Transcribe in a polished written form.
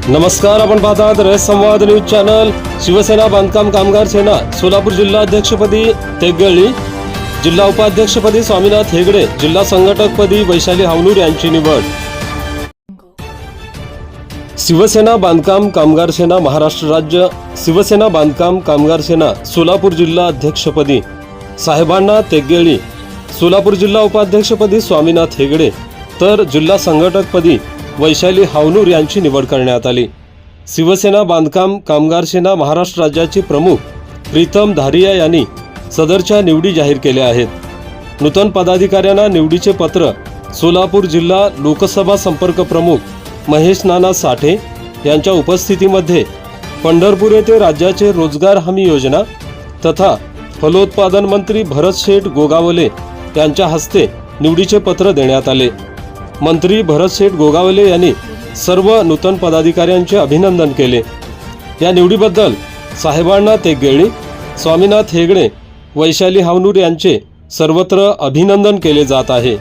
नमस्कार, आपण पाहतात रयत संवाद न्यूज चॅनल। शिवसेना बांधकाम कामगार सेना सोलापूर जिल्हा अध्यक्षपदी तेगगळी, जिल्हा उपाध्यक्षपदी स्वामीनाथ हेगडे, जिल्हा संघटकपदी वैशाली हावनूर यांची निवड। शिवसेना बांधकाम कामगार सेना महाराष्ट्र राज्य, शिवसेना बांधकाम कामगार सेना सोलापूर जिल्हा अध्यक्षपदी साहेबांना तेगगळी, सोलापूर जिल्हा उपाध्यक्षपदी स्वामीनाथ हेगडे तर जिल्हा संघटकपदी वैशाली हावनूर यांची निवड करण्यात आली। शिवसेना बांधकाम कामगार सेना महाराष्ट्र राज्याचे प्रमुख प्रीतम धारिया यांनी सदरच्या निवडी जाहीर केल्या आहेत। नूतन पदाधिकाऱ्यांना निवडीचे पत्र सोलापूर जिल्हा लोकसभा संपर्क प्रमुख महेश नाना साठे यांच्या उपस्थितीमध्ये पंढरपूर येथे राज्याचे रोजगार हमी योजना तथा फलोत्पादन मंत्री भरत शेठ गोगावले यांच्या हस्ते निवडीचे पत्र देण्यात आले। मंत्री भरत शेठ गोगावले यांनी सर्व नूतन पदाधिकाऱ्यांचे अभिनंदन केले। या निवडीबद्दल साहेबांना तेगगळी, स्वामीनाथ हेगडे, वैशाली हावनूर यांचे सर्वत्र अभिनंदन केले जात आहे।